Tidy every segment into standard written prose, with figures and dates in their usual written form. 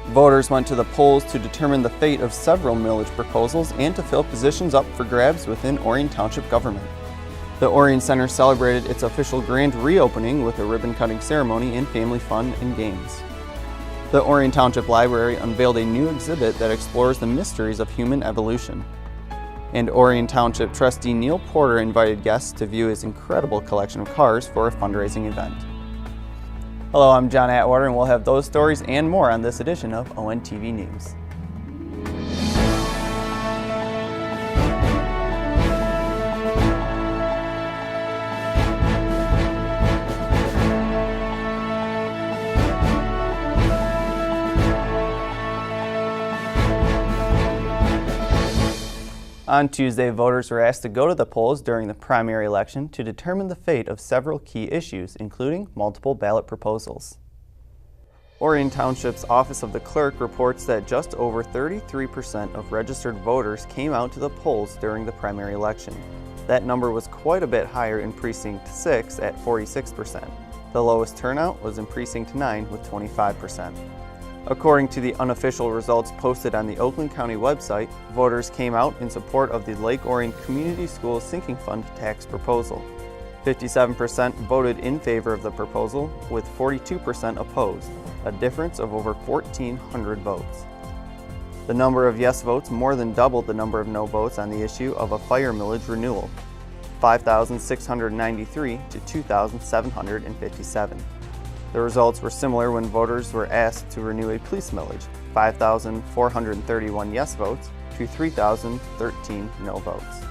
Voters went to the polls to determine the fate of several millage proposals and to fill positions up for grabs within Orion Township government. The Orion Center celebrated its official grand reopening with a ribbon-cutting ceremony and family fun and games. The Orion Township Library unveiled a new exhibit that explores the mysteries of human evolution. And Orion Township trustee Neil Porter invited guests to view his incredible collection of cars for a fundraising event. Hello, I'm John Atwater, and we'll have those stories and more on this edition of ONTV News. On Tuesday, voters were asked to go to the polls during the primary election to determine the fate of several key issues, including multiple ballot proposals. Orion Township's Office of the Clerk reports that just over 33% of registered voters came out to the polls during the primary election. That number was quite a bit higher in Precinct 6 at 46%. The lowest turnout was in Precinct 9 with 25%. According to the unofficial results posted on the Oakland County website, voters came out in support of the Lake Orion Community Schools Sinking Fund tax proposal. 57% voted in favor of the proposal, with 42% opposed, a difference of over 1,400 votes. The number of yes votes more than doubled the number of no votes on the issue of a fire millage renewal, 5,693 to 2,757. The results were similar when voters were asked to renew a police millage, 5,431 yes votes to 3,013 no votes.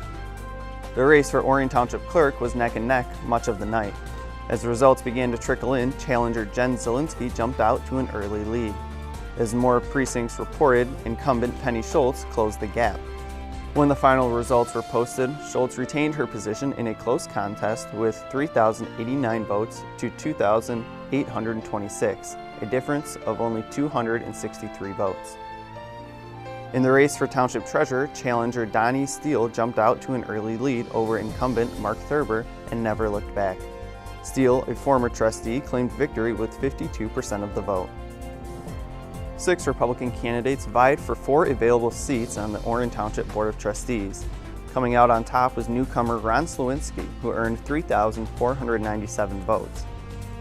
The race for Orion Township Clerk was neck and neck much of the night. As the results began to trickle in, challenger Jen Zielinski jumped out to an early lead. As more precincts reported, incumbent Penny Schultz closed the gap. When the final results were posted, Schultz retained her position in a close contest with 3,089 votes to 2,826, a difference of only 263 votes. In the race for Township Treasurer, challenger Donnie Steele jumped out to an early lead over incumbent Mark Thurber and never looked back. Steele, a former trustee, claimed victory with 52% of the vote. 6 Republican candidates vied for 4 available seats on the Orion Township Board of Trustees. Coming out on top was newcomer Ron Slawinski, who earned 3,497 votes.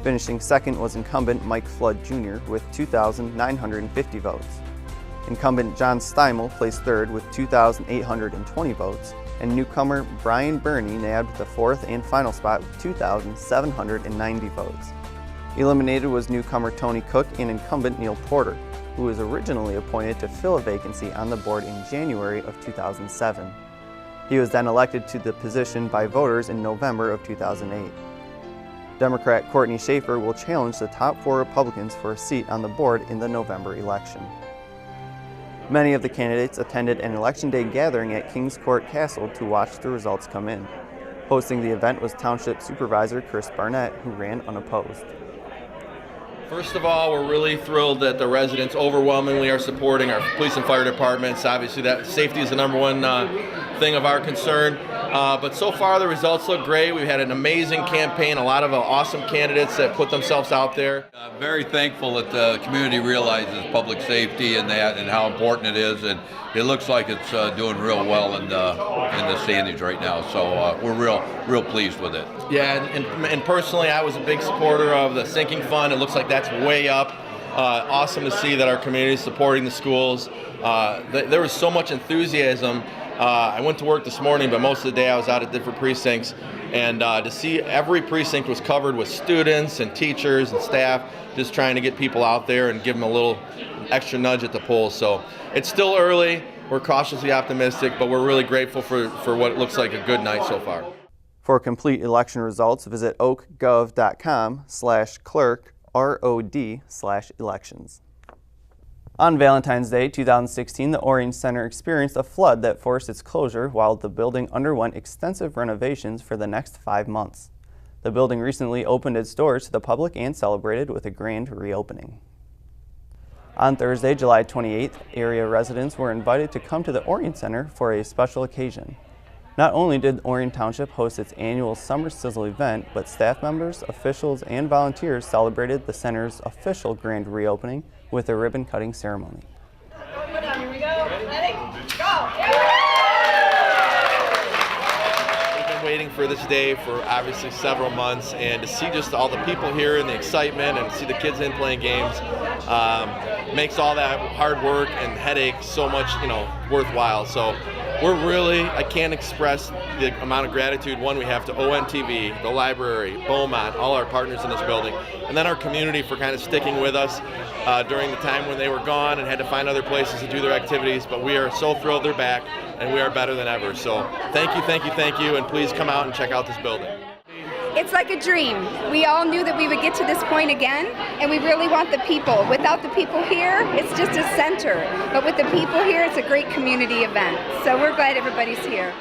Finishing second was incumbent Mike Flood Jr. with 2,950 votes. Incumbent John Steimel placed third with 2,820 votes, and newcomer Brian Burney nabbed the fourth and final spot with 2,790 votes. Eliminated was newcomer Tony Cook and incumbent Neil Porter, who was originally appointed to fill a vacancy on the board in January of 2007. He was then elected to the position by voters in November of 2008. Democrat Courtney Schaefer will challenge the top 4 Republicans for a seat on the board in the November election. Many of the candidates attended an Election Day gathering at Kings Court Castle to watch the results come in. Hosting the event was Township Supervisor Chris Barnett, who ran unopposed. First of all, we're really thrilled that the residents overwhelmingly are supporting our police and fire departments. Obviously, that safety is the number one thing of our concern. But so far, the results look great. We've had an amazing campaign, a lot of awesome candidates that put themselves out there. Very thankful that the community realizes public safety and how important it is. And it looks like it's doing real well in the standings right now. So we're real pleased with it. Yeah, and personally, I was a big supporter of the sinking fund. It looks like that's way up. Awesome to see that our community is supporting the schools. There was so much enthusiasm. I went to work this morning, but most of the day I was out at different precincts. And to see every precinct was covered with students and teachers and staff, just trying to get people out there and give them a little extra nudge at the polls. So it's still early. We're cautiously optimistic, but we're really grateful for what looks like a good night so far. For complete election results, visit oakgov.com/clerk/ROD/elections. On Valentine's Day 2016, the Orion Center experienced a flood that forced its closure while the building underwent extensive renovations for the next 5 months. The building recently opened its doors to the public and celebrated with a grand reopening. On Thursday, July 28th, area residents were invited to come to the Orion Center for a special occasion. Not only did Orion Township host its annual Summer Sizzle event, but staff members, officials, and volunteers celebrated the center's official grand reopening with a ribbon-cutting ceremony. Here we go. Ready? Go! We've been waiting for this day for obviously several months, and to see just all the people here and the excitement and see the kids in playing games makes all that hard work and headache so much, worthwhile. So we're really, I can't express the amount of gratitude, one, we have to ONTV, the library, Beaumont, all our partners in this building, and then our community for kind of sticking with us during the time when they were gone and had to find other places to do their activities. But we are so thrilled they're back, and we are better than ever. So thank you, and please come out and check out this building. It's like a dream. We all knew that we would get to this point again, and we really want the people. Without the people here, it's just a center. But with the people here, it's a great community event. So we're glad everybody's here.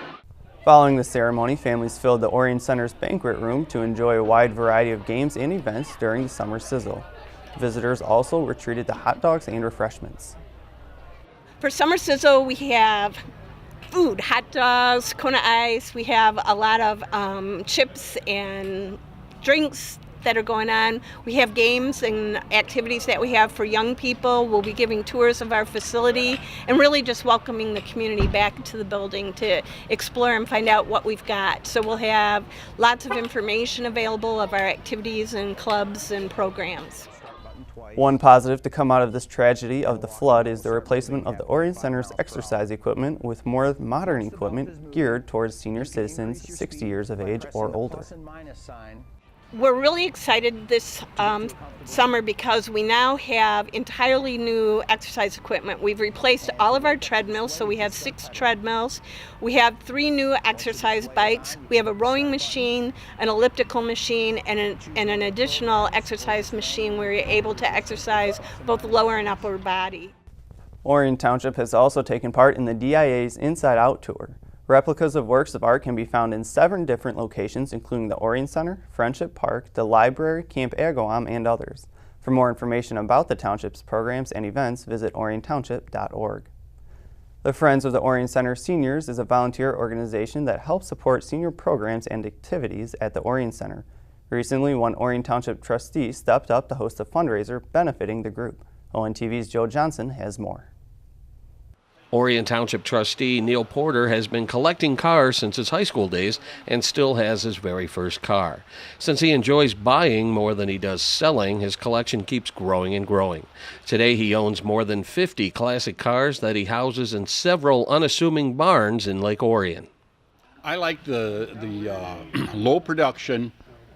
Following the ceremony, families filled the Orion Center's banquet room to enjoy a wide variety of games and events during the Summer Sizzle. Visitors also were treated to hot dogs and refreshments. For Summer Sizzle, we have food, hot dogs, Kona ice. We have a lot of chips and drinks that are going on. We have games and activities that we have for young people. We'll be giving tours of our facility and really just welcoming the community back to the building to explore and find out what we've got. So we'll have lots of information available of our activities and clubs and programs. One positive to come out of this tragedy of the flood is the replacement of the Orion Center's exercise equipment with more modern equipment geared towards senior citizens 60 years of age or older. We're really excited this summer because we now have entirely new exercise equipment. We've replaced all of our treadmills, so we have 6 treadmills. We have 3 new exercise bikes. We have a rowing machine, an elliptical machine, and an additional exercise machine where you're able to exercise both lower and upper body. Orion Township has also taken part in the DIA's Inside Out Tour. Replicas of works of art can be found in 7 different locations, including the Orion Center, Friendship Park, the library, Camp Agawam, and others. For more information about the Township's programs and events, visit oriontownship.org. The Friends of the Orion Center Seniors is a volunteer organization that helps support senior programs and activities at the Orion Center. Recently, one Orion Township trustee stepped up to host a fundraiser benefiting the group. ONTV's Joe Johnson has more. Orion Township trustee Neil Porter has been collecting cars since his high school days and still has his very first car. Since he enjoys buying more than he does selling, his collection keeps growing and growing. Today he owns more than 50 classic cars that he houses in several unassuming barns in Lake Orion. I like the low production,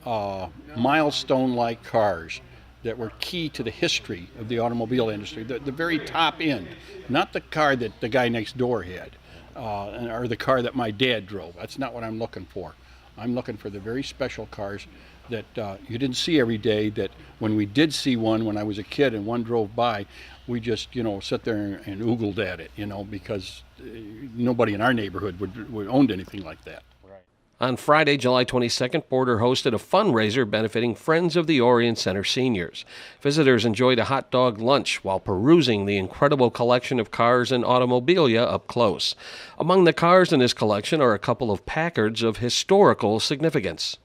milestone-like cars that were key to the history of the automobile industry, the very top end, not the car that the guy next door had, or the car that my dad drove. That's not what I'm looking for. I'm looking for the very special cars that you didn't see every day, that when we did see one when I was a kid and one drove by, we just, sit there and oogled at it, because nobody in our neighborhood would owned anything like that. On Friday, July 22nd, Porter hosted a fundraiser benefiting Friends of the Orion Center seniors. Visitors enjoyed a hot dog lunch while perusing the incredible collection of cars and automobilia up close. Among the cars in his collection are a couple of Packards of historical significance.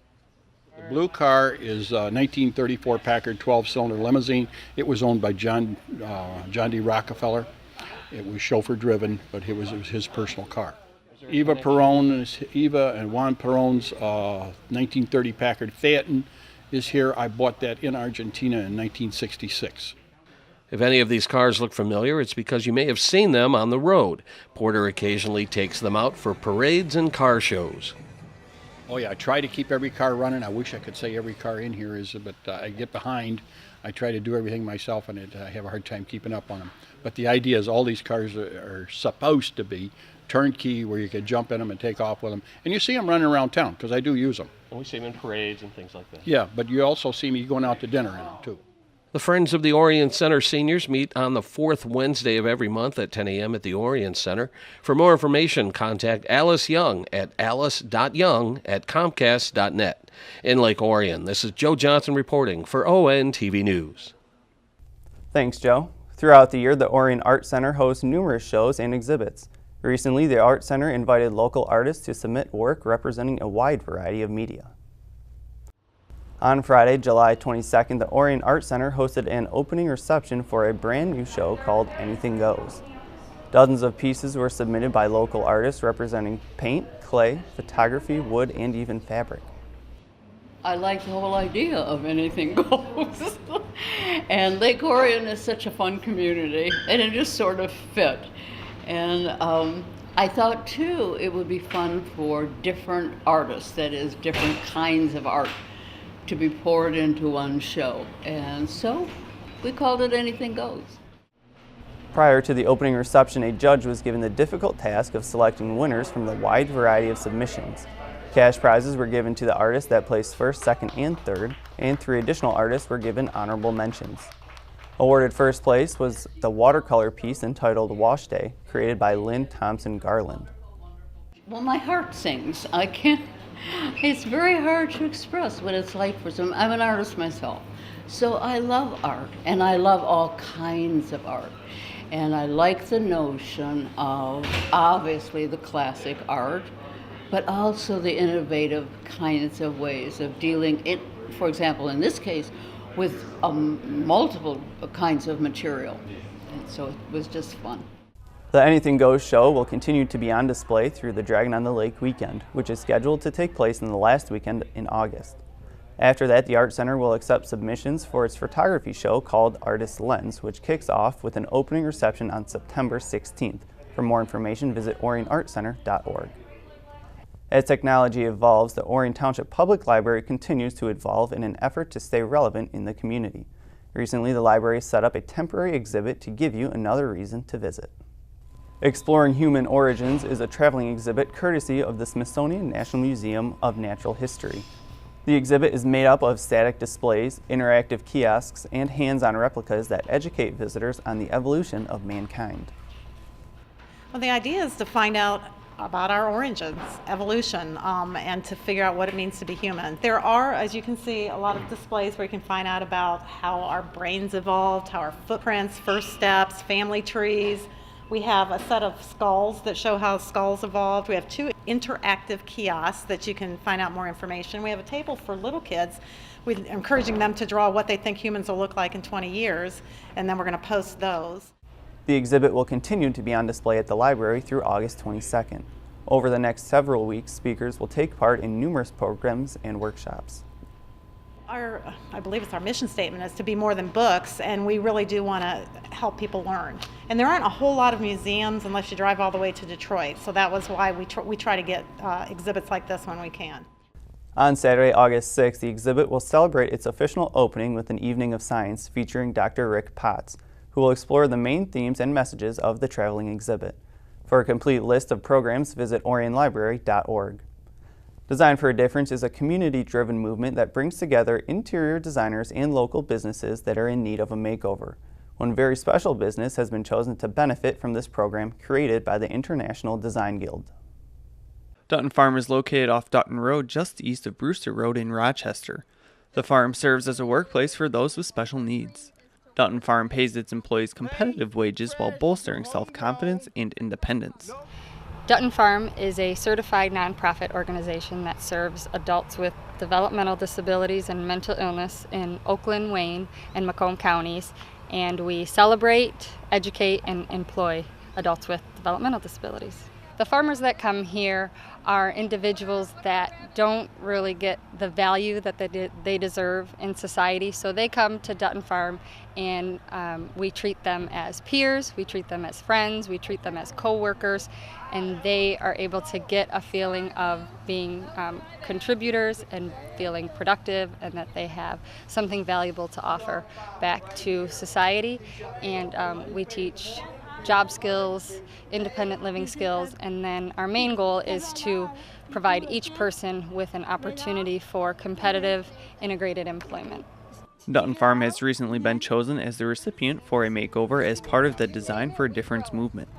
The blue car is a 1934 Packard 12-cylinder limousine. It was owned by John D. Rockefeller. It was chauffeur-driven, but it was his personal car. Eva and Juan Perón's 1930 Packard Phaeton is here. I bought that in Argentina in 1966. If any of these cars look familiar, it's because you may have seen them on the road. Porter occasionally takes them out for parades and car shows. Oh yeah, I try to keep every car running. I wish I could say every car in here is, but I get behind. I try to do everything myself, and I have a hard time keeping up on them. But the idea is all these cars are supposed to be turnkey, where you could jump in them and take off with them. And you see them running around town, because I do use them. And we see them in parades and things like that. Yeah, but you also see me going out to dinner in them, too. The Friends of the Orion Center seniors meet on the 4th Wednesday of every month at 10 a.m. at the Orion Center. For more information, contact Alice Young at alice.young@comcast.net. In Lake Orion, this is Joe Johnson reporting for ONTV News. Thanks, Joe. Throughout the year, the Orion Art Center hosts numerous shows and exhibits. Recently, the Art Center invited local artists to submit work representing a wide variety of media. On Friday, July 22nd, the Orion Art Center hosted an opening reception for a brand new show called Anything Goes. Dozens of pieces were submitted by local artists representing paint, clay, photography, wood, and even fabric. I like the whole idea of anything goes. And Lake Orion is such a fun community, and it just sort of fit. And I thought too it would be fun for different artists, that is, different kinds of art, to be poured into one show. And so we called it Anything Goes. Prior to the opening reception, a judge was given the difficult task of selecting winners from the wide variety of submissions. Cash prizes were given to the artists that placed first, second, and third, and 3 additional artists were given honorable mentions. Awarded first place was the watercolor piece entitled Wash Day, created by Lynn Thompson Garland. Well, my heart sings. I can't, it's very hard to express what it's like for some. I'm an artist myself, so I love art, and I love all kinds of art. And I like the notion of, obviously, the classic art, but also the innovative kinds of ways of dealing it, for example, in this case, with multiple kinds of material. And so it was just fun. The Anything Goes show will continue to be on display through the Dragon on the Lake weekend, which is scheduled to take place in the last weekend in August. After that, the Art Center will accept submissions for its photography show called Artist Lens, which kicks off with an opening reception on September 16th. For more information, visit orionartcenter.org. As technology evolves, the Orion Township Public Library continues to evolve in an effort to stay relevant in the community. Recently, the library set up a temporary exhibit to give you another reason to visit. Exploring Human Origins is a traveling exhibit courtesy of the Smithsonian National Museum of Natural History. The exhibit is made up of static displays, interactive kiosks, and hands-on replicas that educate visitors on the evolution of mankind. Well, the idea is to find out about our origins, evolution, and to figure out what it means to be human. There are, as you can see, a lot of displays where you can find out about how our brains evolved, how our footprints, first steps, family trees. We have a set of skulls that show how skulls evolved. We have 2 interactive kiosks that you can find out more information. We have a table for little kids. We're encouraging them to draw what they think humans will look like in 20 years, and then we're going to post those. The exhibit will continue to be on display at the library through August 22nd. Over the next several weeks, speakers will take part in numerous programs and workshops. I believe it's our mission statement, is to be more than books, and we really do want to help people learn. And there aren't a whole lot of museums unless you drive all the way to Detroit, so that was why we try to get exhibits like this when we can. On Saturday, August 6th, the exhibit will celebrate its official opening with an evening of science featuring Dr. Rick Potts, who will explore the main themes and messages of the traveling exhibit. For a complete list of programs, visit orionlibrary.org. Design for a Difference is a community-driven movement that brings together interior designers and local businesses that are in need of a makeover. One very special business has been chosen to benefit from this program created by the International Design Guild. Dutton Farm is located off Dutton Road just east of Brewster Road in Rochester. The farm serves as a workplace for those with special needs. Dutton Farm pays its employees competitive wages while bolstering self-confidence and independence. Dutton Farm is a certified nonprofit organization that serves adults with developmental disabilities and mental illness in Oakland, Wayne, and Macomb counties, and we celebrate, educate, and employ adults with developmental disabilities. The farmers that come here are individuals that don't really get the value that they deserve in society, so they come to Dutton Farm and we treat them as peers, we treat them as friends, we treat them as co-workers, and they are able to get a feeling of being contributors and feeling productive, and that they have something valuable to offer back to society. And we teach job skills, independent living skills, and then our main goal is to provide each person with an opportunity for competitive, integrated employment. Dutton Farm has recently been chosen as the recipient for a makeover as part of the Design for a Difference movement.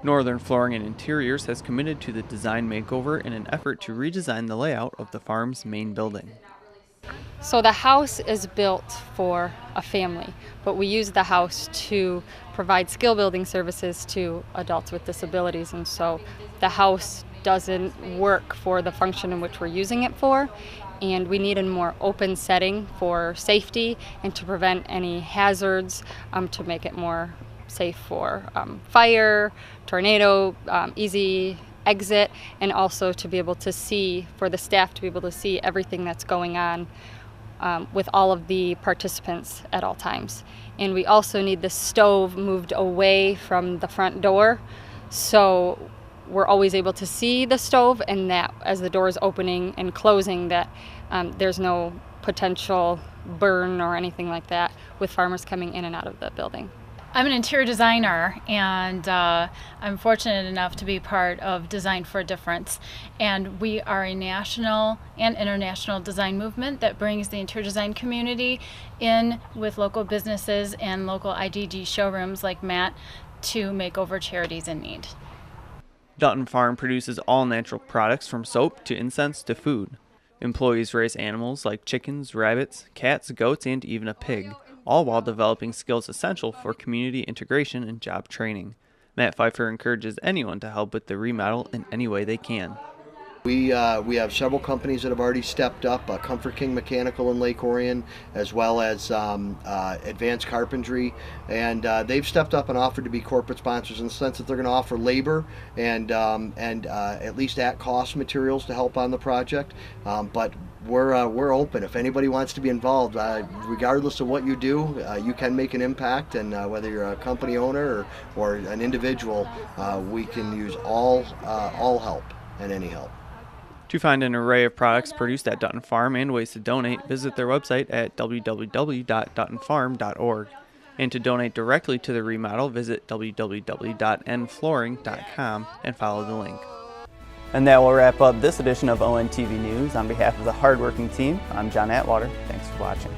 Northern Flooring and Interiors has committed to the design makeover in an effort to redesign the layout of the farm's main building. So the house is built for a family, but we use the house to provide skill building services to adults with disabilities, and so the house doesn't work for the function in which we're using it for, and we need a more open setting for safety and to prevent any hazards, to make it more safe for fire, tornado, easy exit, and also to be able to see, for the staff to be able to see everything that's going on with all of the participants at all times. And we also need the stove moved away from the front door, so we're always able to see the stove, and that as the door is opening and closing, that there's no potential burn or anything like that with farmers coming in and out of the building. I'm an interior designer, and I'm fortunate enough to be part of Design for a Difference. And we are a national and international design movement that brings the interior design community in with local businesses and local IDG showrooms like Matt to make over charities in need. Dutton Farm produces all natural products from soap to incense to food. Employees raise animals like chickens, rabbits, cats, goats, and even a pig, all while developing skills essential for community integration and job training. Matt Pfeiffer encourages anyone to help with the remodel in any way they can. We have several companies that have already stepped up, Comfort King Mechanical in Lake Orion, as well as Advanced Carpentry, and they've stepped up and offered to be corporate sponsors in the sense that they're going to offer labor and at least at-cost materials to help on the project. But we're open. If anybody wants to be involved, regardless of what you do, you can make an impact, and whether you're a company owner or an individual, we can use all help and any help. To find an array of products produced at Dutton Farm and ways to donate, visit their website at www.duttonfarm.org. And to donate directly to the remodel, visit www.nflooring.com and follow the link. And that will wrap up this edition of ONTV News. On behalf of the hardworking team, I'm John Atwater. Thanks for watching.